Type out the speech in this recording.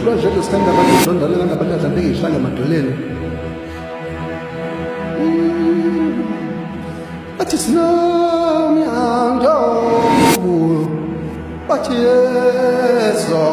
project sithanda abantu udondalela ngabantu azanto ey'hlala emadoleni bathi sinomyango bathi yeso